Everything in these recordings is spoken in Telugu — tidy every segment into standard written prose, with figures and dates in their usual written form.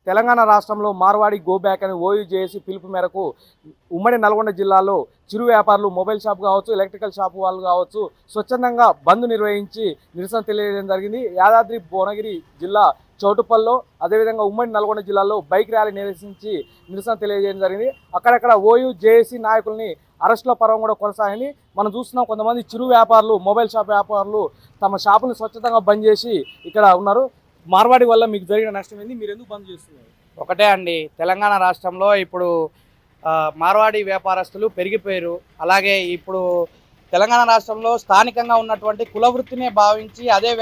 తెలంగాణ రాష్ట్రంలో మార్వాడి గో బ్యాక్ అని ఓయూజేఏసీ పిలుపు మేరకు ఉమ్మడి నల్గొండ జిల్లాలో చిరు వ్యాపారులు మొబైల్ షాప్ కావచ్చు, ఎలక్ట్రికల్ షాప్ వాళ్ళు కావచ్చు స్వచ్ఛందంగా బంద్ నిర్వహించి నిరసన తెలియజేయడం జరిగింది. యాదాద్రి భువనగిరి జిల్లా చౌటుప్పల్లో, అదేవిధంగా ఉమ్మడి నల్గొండ జిల్లాలో బైక్ ర్యాలీ నిర్వహించి నిరసన తెలియజేయడం జరిగింది. అక్కడక్కడ ఓయూజేఏసీ నాయకుల్ని అరెస్టుల పర్వం కూడా కొనసాగింది. మనం చూస్తున్నాం, కొంతమంది చిరు వ్యాపారులు, మొబైల్ షాప్ వ్యాపారులు తమ షాపులను స్వచ్ఛందంగా బంద్ చేసి ఇక్కడ ఉన్నారు. మార్వాడి వల్ల మీకు జరిగిన నష్టం ఏంది, మీరు ఎందుకు బంద్ చేస్తున్నారు? ఒకటే అండి, తెలంగాణ రాష్ట్రంలో ఇప్పుడు మార్వాడి వ్యాపారస్తులు పెరిగిపోయారు. అలాగే ఇప్పుడు తెలంగాణ రాష్ట్రంలో స్థానికంగా ఉన్నటువంటి కుల వృత్తినే భావించి అదే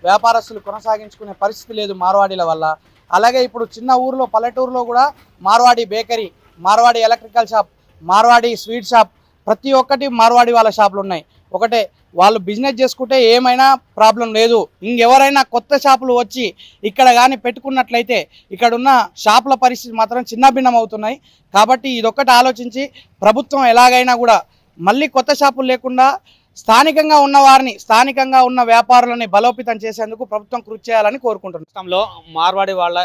వ్యాపారస్తులు కొనసాగించుకునే పరిస్థితి లేదు మార్వాడీల వల్ల. అలాగే ఇప్పుడు చిన్న ఊర్లో, పల్లెటూరులో కూడా Marwadi bakery, Marwadi electrical shop, Marwadi sweet shop, ప్రతి ఒక్కటి మార్వాడి వాళ్ళ షాపులు ఉన్నాయి. ఒకటే, వాళ్ళు బిజినెస్ చేసుకుంటే ఏమైనా ప్రాబ్లం లేదు. ఇంకెవరైనా కొత్త షాపులు వచ్చి ఇక్కడ కానీ పెట్టుకున్నట్లయితే ఇక్కడ ఉన్న షాపుల పరిస్థితి మాత్రం చిన్నభిన్నం అవుతున్నాయి. కాబట్టి ఇదొక్కటి ఆలోచించి ప్రభుత్వం ఎలాగైనా కూడా మళ్ళీ కొత్త షాపులు లేకుండా స్థానికంగా ఉన్న వారిని, స్థానికంగా ఉన్న వ్యాపారులని బలోపేతం చేసేందుకు ప్రభుత్వం కృషి చేయాలని కోరుకుంటున్నాం. రాష్ట్రంలో మార్వాడి వాళ్ళ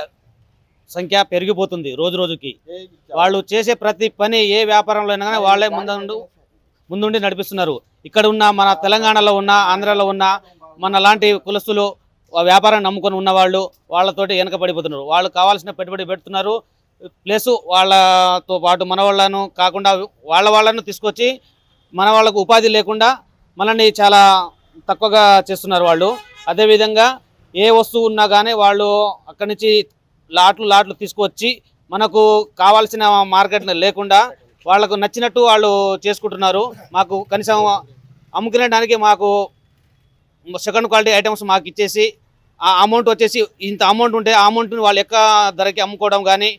సంఖ్య పెరిగిపోతుంది రోజు రోజుకి. వాళ్ళు చేసే ప్రతి పని, ఏ వ్యాపారంలో అయినా కానీ వాళ్ళే ముందుండి నడిపిస్తున్నారు. ఇక్కడ ఉన్న మన తెలంగాణలో ఉన్న, ఆంధ్రాలో ఉన్న మన లాంటి కులస్తులు వ్యాపారం నమ్ముకొని ఉన్నవాళ్ళు వాళ్ళతోటి వెనకబడిపోతున్నారు. వాళ్ళు కావాల్సిన పెట్టుబడి పెడుతున్నారు, ప్లస్ వాళ్ళతో పాటు మన వాళ్ళను కాకుండా వాళ్ళను తీసుకొచ్చి మన వాళ్ళకు ఉపాధి లేకుండా మనల్ని చాలా తక్కువగా చేస్తున్నారు వాళ్ళు. అదేవిధంగా ఏ వస్తువు ఉన్నా కానీ వాళ్ళు అక్కడి నుంచి లాట్లు తీసుకొచ్చి మనకు కావాల్సిన మార్కెట్ లేకుండా వాళ్ళకు నచ్చినట్టు వాళ్ళు చేసుకుంటున్నారు. మాకు కనీసం అమ్ముకునేడానికి మాకు సెకండ్ క్వాలిటీ ఐటమ్స్ మాకు ఇచ్చేసి ఆ అమౌంట్ వచ్చేసి ఇంత అమౌంట్ ఉంటే ఆ అమౌంట్ని వాళ్ళు ఎక్క ధరకి అమ్ముకోవడం కానీ,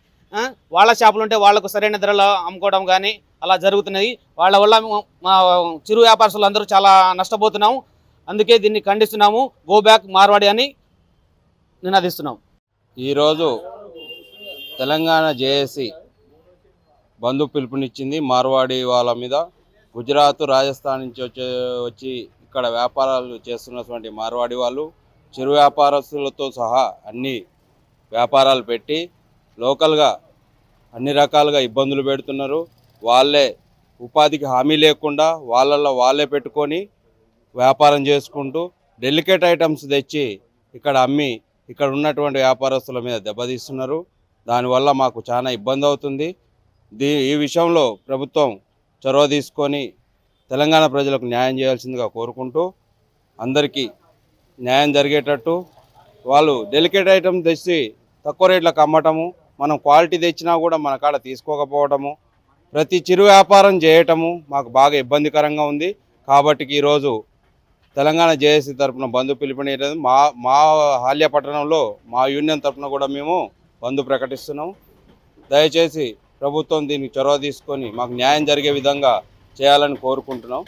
వాళ్ళ షాపులు ఉంటే వాళ్లకు సరైన ధరలో అమ్ముకోవడం కానీ అలా జరుగుతున్నాయి. వాళ్ళ వల్ల మా చిరు వ్యాపారస్తులు అందరూ చాలా నష్టపోతున్నాము. అందుకే దీన్ని ఖండిస్తున్నాము. గో బ్యాక్ మార్వాడి అని నినాదిస్తున్నాం. ఈరోజు తెలంగాణ జేఏసీ బంధు పిలుపునిచ్చింది మార్వాడి వాళ్ళ మీద. గుజరాత్, రాజస్థాన్ నుంచి వచ్చి ఇక్కడ వ్యాపారాలు చేస్తున్నటువంటి మార్వాడి వాళ్ళు చిరు వ్యాపారస్తులతో సహా అన్ని వ్యాపారాలు పెట్టి లోకల్గా అన్ని రకాలుగా ఇబ్బందులు పెడుతున్నారు. వాళ్ళే ఉపాధికి హామీ లేకుండా వాళ్ళల్లో వాళ్ళే పెట్టుకొని వ్యాపారం చేసుకుంటూ డెలికేట్ ఐటమ్స్ తెచ్చి ఇక్కడ అమ్మి ఇక్కడ ఉన్నటువంటి వ్యాపారస్తుల మీద దెబ్బతీస్తున్నారు. దానివల్ల మాకు చాలా ఇబ్బంది అవుతుంది. ఈ విషయంలో ప్రభుత్వం చొరవ తీసుకొని తెలంగాణ ప్రజలకు న్యాయం చేయాల్సిందిగా కోరుకుంటూ, అందరికీ న్యాయం జరిగేటట్టు, వాళ్ళు డెలికేట్ ఐటమ్ తెచ్చి తక్కువ రేట్లకు అమ్మటము, మనం క్వాలిటీ తెచ్చినా కూడా మన కాడ తీసుకోకపోవటము, ప్రతి చిరు వ్యాపారం చేయటము మాకు బాగా ఇబ్బందికరంగా ఉంది. కాబట్టి ఈరోజు తెలంగాణ జేఏసీ తరఫున బంధు పిలుపునివ్వలేదు. మా హాల్య పట్టణంలో మా యూనియన్ తరఫున కూడా మేము బంధు ప్రకటిస్తున్నాము. దయచేసి ప్రభుత్వం దీనికి చొరవ తీసుకొని మాకు న్యాయం జరిగే విధంగా చేయాలని కోరుకుంటున్నాం.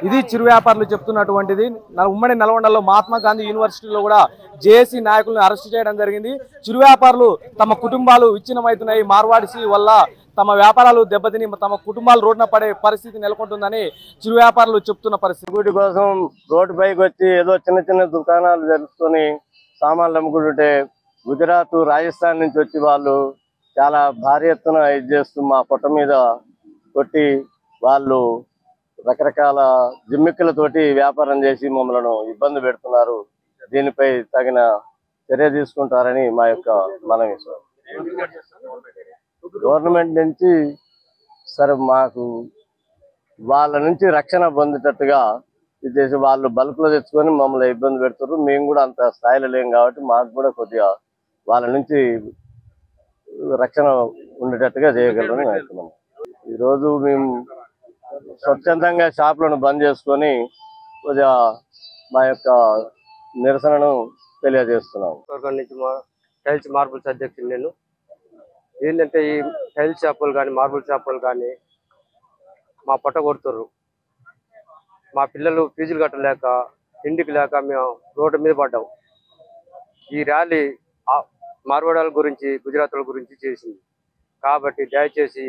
ఇది చిరు వ్యాపారులు చెప్తున్నటువంటిది. ఉమ్మడి నల్గొండలో మహాత్మా గాంధీ యూనివర్సిటీలో కూడా జేఏసీ నాయకులను అరెస్ట్ చేయడం జరిగింది. చిరు వ్యాపారులు తమ కుటుంబాలు విచ్ఛిన్నమవుతున్నాయి. మార్వాడిసి వల్ల తమ వ్యాపారాలు దెబ్బతిని తమ కుటుంబాలు రోడ్డున పడే పరిస్థితి నెలకొంటుందని చిరు వ్యాపారులు చెప్తున్న పరిస్థితి. వీటి కోసం రోడ్డు పైకి వచ్చి ఏదో చిన్న దుకాణాలు జరుపుకొని సామాన్లు అమ్ముకుంటుంటే గుజరాత్, రాజస్థాన్ నుంచి వచ్చి వాళ్ళు చాలా భారీ ఎత్తున ఇది చేస్తూ మా పొట్ట మీద కొట్టి వాళ్ళు రకరకాల జిమ్మిక్కులతోటి వ్యాపారం చేసి మమ్మల్ని ఇబ్బంది పెడుతున్నారు. దీనిపై తగిన చర్య తీసుకుంటారని మా యొక్క మనవి. గవర్నమెంట్ నుంచి సరే మాకు వాళ్ళ నుంచి రక్షణ పొందేటట్టుగా ఇది చేసి వాళ్ళు బల్క్లో తెచ్చుకొని మమ్మల్ని ఇబ్బంది పెడుతున్నారు. మేము కూడా అంత స్థాయిలో లేం కాబట్టి మాకు కూడా కొద్దిగా వాళ్ళ నుంచి రక్షణ ఉండేటట్టుగా చేయగలరని అనుకున్నాం. ఈరోజు మేము స్వచ్ఛందంగా షాపులను బంద్ చేసుకొని కొద్దిగా మా యొక్క నిరసనను తెలియజేస్తున్నాం. టైల్స్ మార్బుల్స్ అధ్యక్షుడు నేను. ఏంటంటే ఈ టైల్స్ షాపులు కానీ, మార్బుల్ షాపులు కానీ మా పొట్ట కొడుతుర్రు. మా పిల్లలు ఫీజులు కట్టలేక, ఇంటికి లేక మేము రోడ్డు మీద పడ్డాం. ఈ ర్యాలీ మార్వాడాల గురించి, గుజరాత్ల గురించి చేసింది. కాబట్టి దయచేసి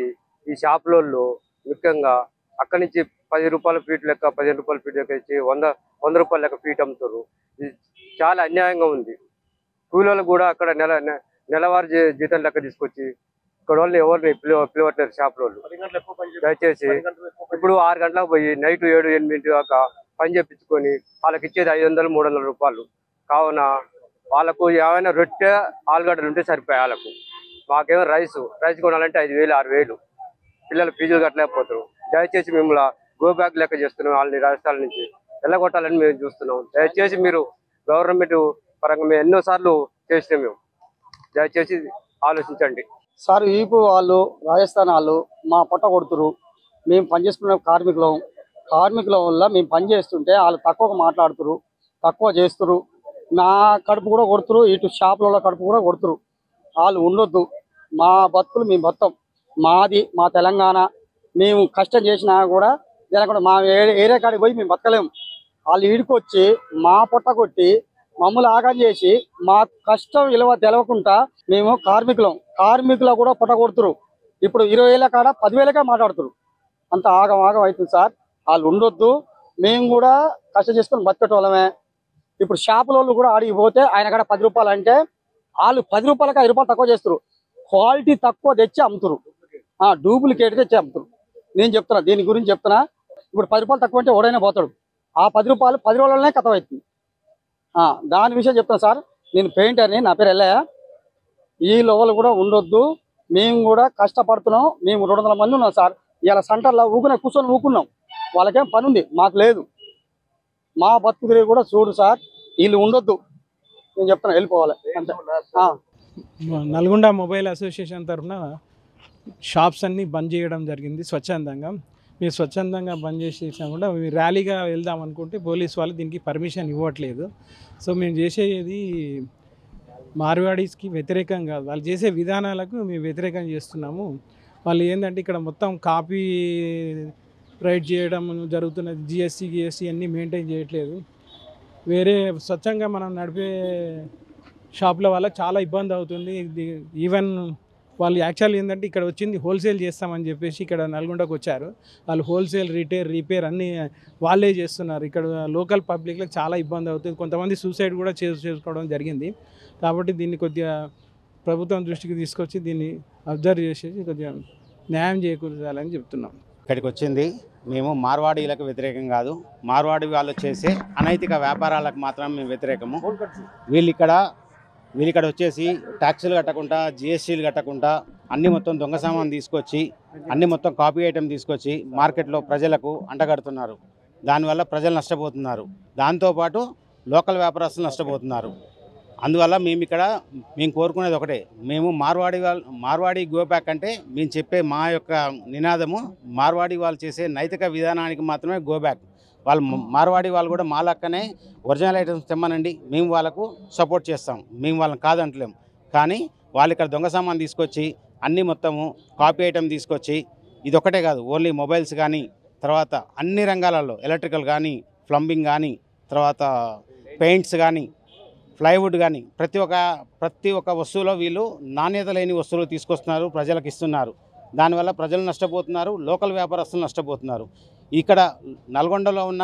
ఈ షాపులలో ముఖ్యంగా అక్కడి నుంచి 10 రూపాయల ఫీట్ లెక్క, 15 రూపాయల ఫీట్ లెక్క ఇచ్చి 100 రూపాయల లెక్క ఫీట్ అమ్ముతారు. ఇది చాలా అన్యాయంగా ఉంది. కూలీలు కూడా అక్కడ నెలవారీ జీతం లెక్క తీసుకొచ్చి ఇక్కడ వాళ్ళు ఎవరిని పిలవట్లేరు షాపుల వాళ్ళు. దయచేసి ఇప్పుడు 6 గంటలకు పోయి నైట్ 7, 8 దాకా పని చేపించుకొని వాళ్ళకి ఇచ్చేది 500, 300 రూపాయలు. కావున వాళ్ళకు ఏమైనా రొట్టె ఆలుగడ్డలు ఉంటే సరిపోయాయి. వాళ్ళకు మాకేమో రైస్ కొనాలంటే 5,000, 6,000. పిల్లలు ఫీజులు కట్టలేకపోతారు. దయచేసి మిమ్మల్ని గో బ్యాక్ లెక్క చేస్తున్నాం. వాళ్ళని రాజస్థాన్ నుంచి వెళ్ళగొట్టాలని మేము చూస్తున్నాం. దయచేసి మీరు గవర్నమెంట్ పరంగా మేము ఎన్నోసార్లు చేసినాం. మేము దయచేసి ఆలోచించండి సార్. ఈపు వాళ్ళు రాజస్థాన్ వాళ్ళు మా పొట్ట కొడుతురు. మేము పనిచేసుకునే కార్మికుల వల్ల మేము పని చేస్తుంటే వాళ్ళు తక్కువగా మాట్లాడుతురు, తక్కువ చేస్తురు. నా కడుపు కూడా కొడుతురు, ఇటు షాపులలో కడుపు కూడా కొడుతురు. వాళ్ళు ఉండొద్దు. మా బతుకులు మేము బతాం. మాది మా తెలంగాణ. మేము కష్టం చేసినా కూడా జనకుండా మా ఏరియా కాడికి పోయి మేము బతకలేము. వాళ్ళు ఈడుకొచ్చి మా పొట్ట కొట్టి మమ్మల్ని ఆగం చేసి మా కష్టం విలువ తెలవకుండా మేము కార్మికుల కూడా పొట్ట కొడుతురు. ఇప్పుడు 20,000 కాడ 10,000కే మాట్లాడుతురు. అంత ఆగం అవుతుంది సార్. వాళ్ళు ఉండొద్దు. మేము కూడా కష్టం చేసుకొని బతికేటోళ్ళమే. ఇప్పుడు షాపుల వాళ్ళు కూడా ఆడికి పోతే ఆయన కాడ 10 రూపాయలు అంటే వాళ్ళు 10 రూపాయలకి 5 రూపాయలు తక్కువ చేస్తారు. క్వాలిటీ తక్కువ తెచ్చి అమ్ముతారు, డూప్లికేట్ తెచ్చి అమ్ముతారు. నేను చెప్తున్నా, దీని గురించి చెప్తున్నా. ఇప్పుడు 10 రూపాయలు తక్కువ అంటే ఎవడైనా పోతాడు. ఆ 10 రూపాయలు 10 రోజులనే కథం అవుతుంది. దాని విషయం చెప్తాను సార్. నేను పెయింటర్ని, నా పేరు ఎల్లయ్య. ఈ లెవెల్ కూడా ఉండొద్దు. మేము కూడా కష్టపడుతున్నాం. మేము 200 మంది ఉన్నాం సార్. ఇలా సెంటర్లో కూర్చొని ఊకున్నాం. వాళ్ళకేం పని ఉంది, మాకు లేదు. మా బతుకు కూడా చూడు సార్. వీళ్ళు ఉండొద్దు. నేను చెప్తున్నా, వెళ్ళిపోవాలి అంతే. నల్గొండ మొబైల్ అసోసియేషన్ తరఫున షాప్స్ అన్నీ బంద్ చేయడం జరిగింది స్వచ్ఛందంగా. మీరు స్వచ్ఛందంగా బంద్ చేసేసినా కూడా మీరు ర్యాలీగా వెళ్దాం అనుకుంటే పోలీస్ వాళ్ళు దీనికి పర్మిషన్ ఇవ్వట్లేదు. సో మేము చేసేది మార్వాడీస్కి వ్యతిరేకం కాదు, వాళ్ళు చేసే విధానాలకు మేము వ్యతిరేకం చేస్తున్నాము. వాళ్ళు ఏంటంటే ఇక్కడ మొత్తం కాపీ రైట్ చేయడం జరుగుతున్నది. జిఎస్టీ అన్నీ మెయింటైన్ చేయట్లేదు. వేరే స్వచ్ఛంగా మనం నడిపే షాపుల వల్ల చాలా ఇబ్బంది అవుతుంది. ఈవెన్ వాళ్ళు యాక్చువల్ ఏంటంటే ఇక్కడ వచ్చింది హోల్సేల్ చేస్తామని చెప్పేసి ఇక్కడ నల్గొండకు వచ్చారు. వాళ్ళు హోల్సేల్, రిపేర్ అన్నీ వాళ్ళే చేస్తున్నారు. ఇక్కడ లోకల్ పబ్లిక్లకు చాలా ఇబ్బంది అవుతుంది. కొంతమంది సూసైడ్ కూడా చేసుకోవడం జరిగింది. కాబట్టి దీన్ని కొద్దిగా ప్రభుత్వం దృష్టికి తీసుకొచ్చి దీన్ని అబ్జర్వ్ చేసేసి కొద్దిగా న్యాయం చేకూర్చాలని చెప్తున్నాం. ఇక్కడికి వచ్చింది మేము మార్వాడీలకు వ్యతిరేకం కాదు, మార్వాడి వాళ్ళు చేసే అనైతిక వ్యాపారాలకు మాత్రం మేము వ్యతిరేకము. వీళ్ళు ఇక్కడ వచ్చేసి ట్యాక్సులు కట్టకుండా, జిఎస్టీలు కట్టకుండా అన్ని మొత్తం దొంగ సామాన్ తీసుకొచ్చి, అన్ని మొత్తం కాపీ ఐటెం తీసుకొచ్చి మార్కెట్లో ప్రజలకు అంటగడుతున్నారు. దానివల్ల ప్రజలు నష్టపోతున్నారు. దాంతోపాటు లోకల్ వ్యాపారస్తులు నష్టపోతున్నారు. అందువల్ల మేము కోరుకునేది ఒకటే, మేము మార్వాడి గో బ్యాక్ అంటే మేము చెప్పే మా యొక్క నినాదము మార్వాడి వాళ్ళు చేసే నైతిక విధానానికి మాత్రమే గో బ్యాక్. వాళ్ళు మార్వాడి వాళ్ళు కూడా మా లెక్కనే ఒరిజినల్ ఐటమ్స్ తెమ్మనండి, మేము వాళ్ళకు సపోర్ట్ చేస్తాం, మేము వాళ్ళని కాదంటలేము. కానీ వాళ్ళు ఇక్కడ దొంగ సామాన్ తీసుకొచ్చి అన్నీ మొత్తము కాపీ ఐటెం తీసుకొచ్చి, ఇది ఒకటే కాదు, ఓన్లీ మొబైల్స్ కానీ, తర్వాత అన్ని రంగాలలో ఎలక్ట్రికల్ కానీ, ప్లంబింగ్ కానీ, తర్వాత పెయింట్స్ కానీ, ప్లైవుడ్ కానీ ప్రతి ఒక్క వస్తువులో వీళ్ళు నాణ్యత లేని వస్తువులు తీసుకొస్తున్నారు, ప్రజలకు ఇస్తున్నారు. దానివల్ల ప్రజలు నష్టపోతున్నారు, లోకల్ వ్యాపారస్తులు నష్టపోతున్నారు. ఇక్కడ నల్గొండలో ఉన్న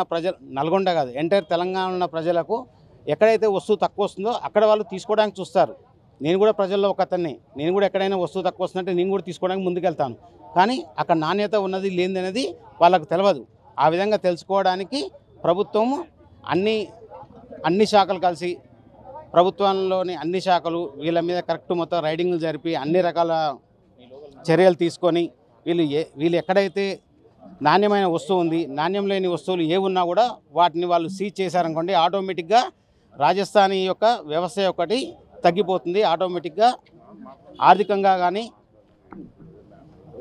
నల్గొండ కాదు, ఎంటైర్ తెలంగాణ ఉన్న ప్రజలకు ఎక్కడైతే వస్తువు తక్కువ వస్తుందో అక్కడ వాళ్ళు తీసుకోవడానికి చూస్తారు. నేను కూడా ప్రజల్లో ఒక అతన్ని, నేను కూడా ఎక్కడైనా వస్తువు తక్కువ వస్తుందంటే నేను కూడా తీసుకోవడానికి ముందుకెళ్తాను. కానీ అక్కడ నాణ్యత ఉన్నది లేనిదనేది వాళ్ళకు తెలియదు. ఆ విధంగా తెలుసుకోవడానికి ప్రభుత్వము అన్ని శాఖలు కలిసి, ప్రభుత్వంలోని అన్ని శాఖలు వీళ్ళ మీద కరెక్ట్ మొత్తం రైడింగ్లు జరిపి అన్ని రకాల చర్యలు తీసుకొని వీళ్ళు ఎక్కడైతే నాణ్యమైన వస్తువు ఉంది, నాణ్యం లేని వస్తువులు ఏ ఉన్నా కూడా వాటిని వాళ్ళు సీజ్ చేశారనుకోండి, ఆటోమేటిక్గా రాజస్థానీ యొక్క వ్యవస్థ ఒకటి తగ్గిపోతుంది. ఆటోమేటిక్గా ఆర్థికంగా కానీ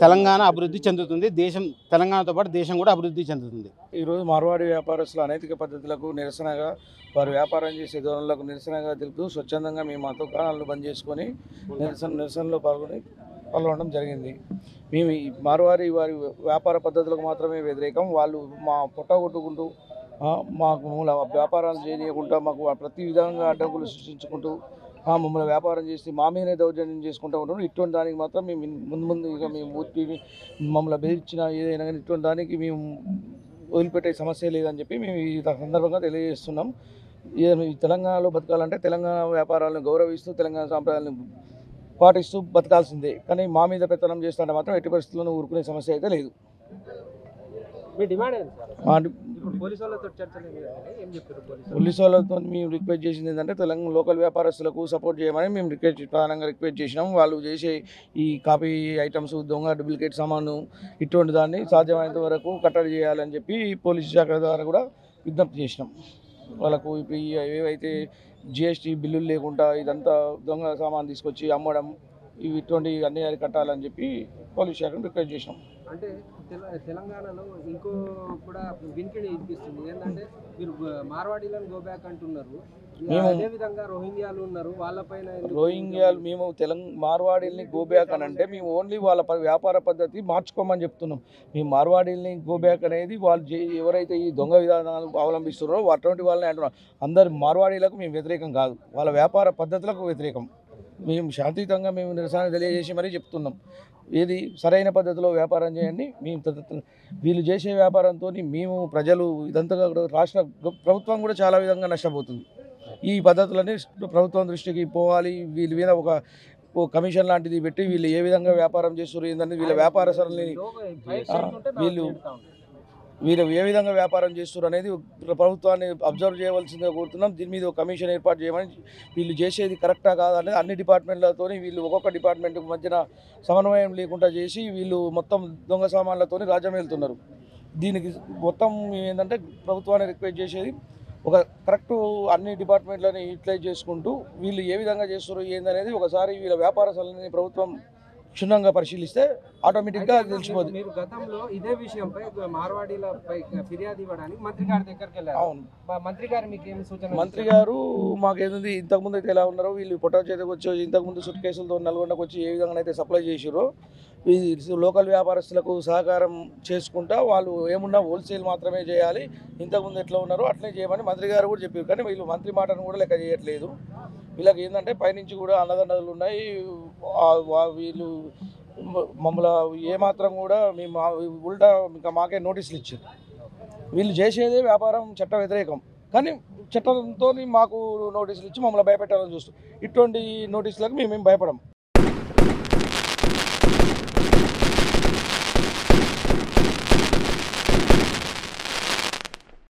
తెలంగాణ అభివృద్ధి చెందుతుంది. తెలంగాణతో పాటు దేశం కూడా అభివృద్ధి చెందుతుంది. ఈరోజు మార్వాడి వ్యాపారస్తులు అనైతిక పద్ధతులకు నిరసనగా, వారు వ్యాపారం చేసే ధోరణులకు నిరసనగా తెలుపుతూ స్వచ్ఛందంగా మేము మా దుకాణాలను బంద్ చేసుకొని నిరసనలో పాల్గొనడం జరిగింది. మేము ఈ మార్వాడి వారి వ్యాపార పద్ధతులకు మాత్రమే వ్యతిరేకం. వాళ్ళు మా పొట్ట కొట్టుకుంటూ మాకు వ్యాపారాలు చేయకుండా మాకు ప్రతి విధంగా అడ్డంకులు సృష్టించుకుంటూ మమ్మల్ని వ్యాపారం చేసి మా మీదనే దౌర్జన్యం చేసుకుంటూ ఉంటాం. ఇటువంటి దానికి మాత్రం మేము ముందుగా మేము మమ్మల్ని బెదిరించిన ఏదైనా కానీ ఇటువంటి దానికి మేము వదిలిపెట్టే సమస్య లేదని చెప్పి మేము ఈ సందర్భంగా తెలియజేస్తున్నాం. ఈ తెలంగాణలో బతకాలంటే తెలంగాణ వ్యాపారాలను గౌరవిస్తూ తెలంగాణ సాంప్రదాయాలను పాటిస్తూ బతకాల్సిందే. కానీ మా మీద పెత్తనం చేస్తుంటే మాత్రం ఎట్టి పరిస్థితుల్లో ఊరుకునే సమస్య అయితే లేదు. పోలీసు వాళ్ళతో మేము రిక్వెస్ట్ చేసింది ఏంటంటే తెలంగాణ లోకల్ వ్యాపారస్తులకు సపోర్ట్ చేయమని మేము ప్రధానంగా రిక్వెస్ట్ చేసినాం. వాళ్ళు చేసే ఈ కాపీ ఐటమ్స్, దొంగ డూప్లికేట్ సామాను ఇటువంటి దాన్ని సాధ్యమైనంత వరకు కట్టడి చేయాలని చెప్పి పోలీసు శాఖ ద్వారా కూడా విజ్ఞప్తి చేసినాం. వాళ్ళకు ఇప్పుడు ఏవైతే జిఎస్టీ బిల్లులు లేకుండా ఇదంతా దొంగ సామాన్ తీసుకొచ్చి అమ్మడం ఇటువంటి అన్ని కట్టాలని చెప్పి పోలీస్ శాఖను రిక్వెస్ట్ చేసినాం. అంటే తెలంగాణలో ఇంకో కూడా వినికిడి వినిపిస్తుంది ఏంటంటే మీరు మార్వాడీలను గో బ్యాక్ అంటున్నారు, అదేవిధంగా రోహింగ్యాలు ఉన్నారు వాళ్ళపైన రోహింగ్యాలు మేము మార్వాడీల్ని గో బ్యాక్ అని అంటే మేము ఓన్లీ వాళ్ళ వ్యాపార పద్ధతి మార్చుకోమని చెప్తున్నాం. మేము మార్వాడీల్ని గో బ్యాక్ అనేది వాళ్ళు ఎవరైతే ఈ దొంగ విధానాలు అవలంబిస్తున్నారో అటువంటి వాళ్ళని అంటున్నాం. అందరు మార్వాడీలకు మేము వ్యతిరేకం కాదు, వాళ్ళ వ్యాపార పద్ధతులకు వ్యతిరేకం. మేము శాంతియుతంగా మేము నిరసన తెలియజేసి మరీ చెప్తున్నాం. ఏది సరైన పద్ధతిలో వ్యాపారం చేయండి. మేము వీళ్ళు చేసే వ్యాపారంతో మేము ప్రజలు ఇదంతా రాష్ట్ర ప్రభుత్వం కూడా చాలా విధంగా నష్టపోతుంది. ఈ పద్ధతులని ప్రభుత్వం దృష్టికి పోవాలి. వీళ్ళ మీద ఒక కమిషన్ లాంటిది పెట్టి వీళ్ళు ఏ విధంగా వ్యాపారం చేస్తారు ఏంటంటే వీళ్ళ వ్యాపార సరళిని వీళ్ళు ఏ విధంగా వ్యాపారం చేస్తారు అనేది ప్రభుత్వాన్ని అబ్జర్వ్ చేయవలసిందిగా కోరుతున్నాం. దీని మీద ఒక కమిషన్ ఏర్పాటు చేయమని, వీళ్ళు చేసేది కరెక్టా కాదా అనేది అన్ని డిపార్ట్మెంట్లతో వీళ్ళు ఒక్కొక్క డిపార్ట్మెంట్ మధ్యన సమన్వయం లేకుండా చేసి వీళ్ళు మొత్తం దొంగ సామాన్లతో రాజ్యం వెళ్తున్నారు. దీనికి మొత్తం ఏంటంటే ప్రభుత్వాన్ని రిక్వెస్ట్ చేసేది ఒక కరెక్ట్ అన్ని డిపార్ట్మెంట్లని యూటిలైజ్ చేసుకుంటూ వీళ్ళు ఏ విధంగా చేస్తారు ఏందనేది ఒకసారి వీళ్ళ వ్యాపార సరళిని ప్రభుత్వం క్షుణ్ణంగా పరిశీలిస్తే ఆటోమేటిక్గా తెలిసిపోతుంది. మీరు గతంలో ఇదే విషయంపై మార్వాడీలపై ఫిర్యాదు ఇవ్వడానికి మంత్రి గారి దగ్గరికి వెళ్ళారు. అవును, మంత్రి గారు మీకు ఏమి సూచన? మంత్రి గారు మాకేంది ఇంతకుముందు అయితే ఎలా ఉన్నారో వీళ్ళు పొట్ట చేతికి వచ్చి ఇంతకుముందు సుట్ కేసులతో నల్గొండకు వచ్చి ఏ విధంగా అయితే సప్లై చేసారో ఈ లోకల్ వ్యాపారస్తులకు సహకారం చేసుకుంటా వాళ్ళు ఏమున్నా హోల్సేల్ మాత్రమే చేయాలి, ఇంతకుముందు ఎట్లా ఉన్నారో అట్లనే చేయమని మంత్రి గారు కూడా చెప్పారు. కానీ వీళ్ళు మంత్రి మాటను కూడా లెక్క చేయట్లేదు. వీళ్ళకి ఏంటంటే పైనుంచి కూడా అన్నదండలు ఉన్నాయి. వీళ్ళు మమ్మల్ని ఏమాత్రం కూడా మేము ఉల్టా ఇంకా మాకే నోటీసులు ఇచ్చారు. వీళ్ళు చేసేదే వ్యాపారం చట్ట వ్యతిరేకం, కానీ చట్టంతో మాకు నోటీసులు ఇచ్చి మమ్మల్ని భయపెట్టాలని చూస్తాం. ఇటువంటి నోటీసులకు మేము భయపడం.